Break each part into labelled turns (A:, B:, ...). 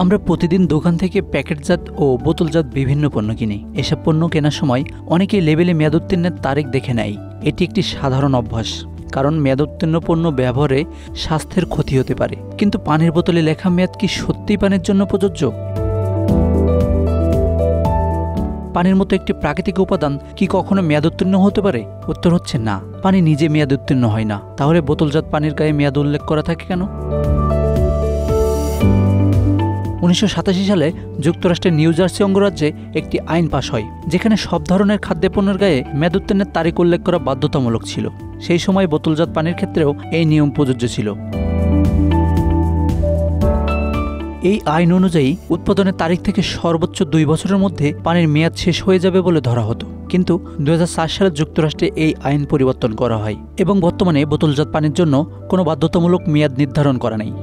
A: আমরা প্রতিদিন দোকান থেকে প্যাকেটজাত ও বোতলজাত বিভিন্ন পণ্য কিনি। এসব পণ্য কেনার সময় অনেকেই লেবেলে মেয়াদ উত্তীর্ণের তারিখ দেখে নেয়। এটি একটি সাধারণ অভ্যাস, কারণ মেয়াদ উত্তীর্ণ পণ্য ব্যবহারে স্বাস্থ্যের ক্ষতি হতে পারে। কিন্তু পানির বোতলে লেখা মেয়াদ কি সত্যিই পানির জন্য প্রযোজ্য? পানির মতো একটি প্রাকৃতিক উপাদান কি কখনো মেয়াদ উত্তীর্ণ হতে পারে? উত্তর হচ্ছে না। পানি নিজে মেয়াদ উত্তীর্ণ হয় না। তাহলে বোতলজাত পানির গায়ে মেয়াদ উল্লেখ করা থাকে কেন? 1987 সালে যুক্তরাষ্ট্রের নিউ জার্সি অঙ্গরাজ্যে একটি আইন পাশ হয়, যেখানে সব ধরনের খাদ্যপণ্যের গায়ে মেয়াদ উত্তীর্ণের তারিখ উল্লেখ করা বাধ্যতামূলক ছিল। সেই সময় বোতলজাত পানির ক্ষেত্রেও এই নিয়ম প্রযোজ্য ছিল। এই আইন অনুযায়ী উৎপাদনের তারিখ থেকে সর্বোচ্চ 2 বছরের মধ্যে পানির মেয়াদ শেষ হয়ে যাবে বলে ধরা হতো। কিন্তু 2004 সালে যুক্তরাষ্ট্রে এই আইন পরিবর্তন করা হয় এবং বর্তমানে বোতলজাত পানির জন্য কোনো বাধ্যতামূলক মেয়াদ নির্ধারণ করা নেই।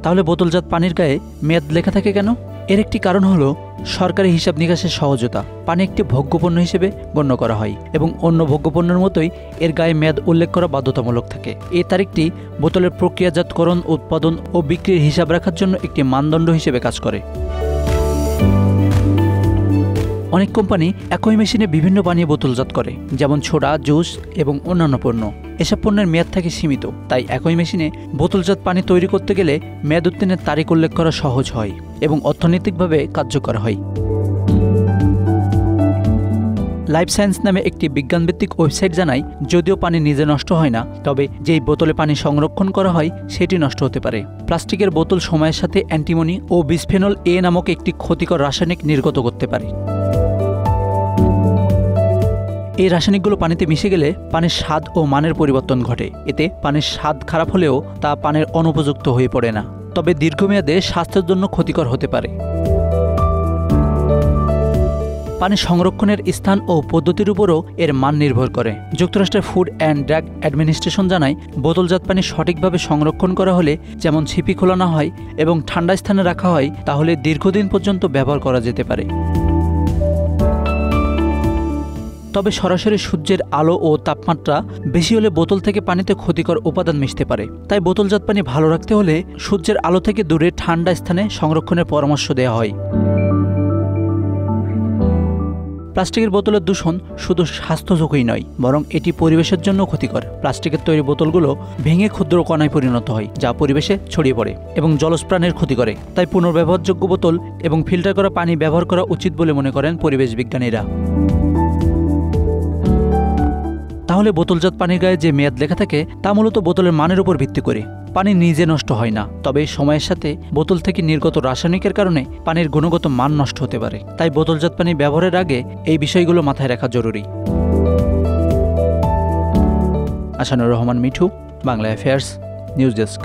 A: তাহলে বোতলজাত পানির গায়ে মেয়াদ লেখা থাকে কেন? এর একটি কারণ হলো সরকারি হিসাব নিকাশের সহজতা। পানি একটি ভোগ্যপণ্য হিসেবে গণ্য করা হয় এবং অন্য ভোগ্যপণ্যের মতোই এর গায়ে মেয়াদ উল্লেখ করা বাধ্যতামূলক থাকে। এই তারিখটি বোতলের প্রক্রিয়াজাতকরণ, উৎপাদন ও বিক্রির হিসাব রাখার জন্য একটি মানদণ্ড হিসেবে কাজ করে। অনেক কোম্পানি একই মেশিনে বিভিন্ন পানীয় বোতলজাত করে, যেমন সোডা, জুস এবং অন্যান্য পণ্য। এসব পণ্যের মেয়াদ থাকে সীমিত, তাই একই মেশিনে বোতলজাত পানি তৈরি করতে গেলে মেয়াদ উত্তীর্ণের তারিখ উল্লেখ করা সহজ হয় এবং অর্থনৈতিকভাবে কার্যকর হয়। লাইফ সায়েন্স নামে একটি বিজ্ঞানভিত্তিক ওয়েবসাইট জানায়, যদিও পানি নিজে নষ্ট হয় না, তবে যেই বোতলে পানি সংরক্ষণ করা হয় সেটি নষ্ট হতে পারে। প্লাস্টিকের বোতল সময়ের সাথে অ্যান্টিমনি ও বিসফেনল এ নামক একটি ক্ষতিকর রাসায়নিক নির্গত করতে পারে। এই রাসায়নিকগুলো পানিতে মিশে গেলে পানির স্বাদ ও মানের পরিবর্তন ঘটে। এতে পানির স্বাদ খারাপ হলেও তা পানির অনুপযুক্ত হয়ে পড়ে না, তবে দীর্ঘমেয়াদে স্বাস্থ্যের জন্য ক্ষতিকর হতে পারে। পানি সংরক্ষণের স্থান ও পদ্ধতির উপরও এর মান নির্ভর করে। যুক্তরাষ্ট্রের ফুড অ্যান্ড ড্রাগ অ্যাডমিনিস্ট্রেশন জানায়, বোতলজাত পানি সঠিকভাবে সংরক্ষণ করা হলে, যেমন ছিপি খোলা না হয় এবং ঠান্ডা স্থানে রাখা হয়, তাহলে দীর্ঘদিন পর্যন্ত ব্যবহার করা যেতে পারে। তবে সরাসরি সূর্যের আলো ও তাপমাত্রা বেশি হলে বোতল থেকে পানিতে ক্ষতিকর উপাদান মিশতে পারে। তাই বোতলজাত পানি ভালো রাখতে হলে সূর্যের আলো থেকে দূরে ঠান্ডা স্থানে সংরক্ষণের পরামর্শ দেওয়া হয়। প্লাস্টিকের বোতলের দূষণ শুধু স্বাস্থ্য ঝুঁকি নয়, বরং এটি পরিবেশের জন্য ক্ষতিকর। প্লাস্টিকের তৈরি বোতলগুলো ভেঙে ক্ষুদ্র কণায় পরিণত হয়, যা পরিবেশে ছড়িয়ে পড়ে এবং জলজ প্রাণীর ক্ষতি করে। তাই পুনর্ব্যবহারযোগ্য বোতল এবং ফিল্টার করা পানি ব্যবহার করা উচিত বলে মনে করেন পরিবেশ বিজ্ঞানীরা। তাহলে বোতলজাত পানির গায়ে যে মেয়াদ লেখা থাকে তা মূলত বোতলের মানের উপর ভিত্তি করে। পানি নিজে নষ্ট হয় না, তবে সময়ের সাথে বোতল থেকে নির্গত রাসায়নিকের কারণে পানির গুণগত মান নষ্ট হতে পারে। তাই বোতলজাত পানি ব্যবহারের আগে এই বিষয়গুলো মাথায় রাখা জরুরি। Asanur Rahman Mithu, Bangla affairs, news desk.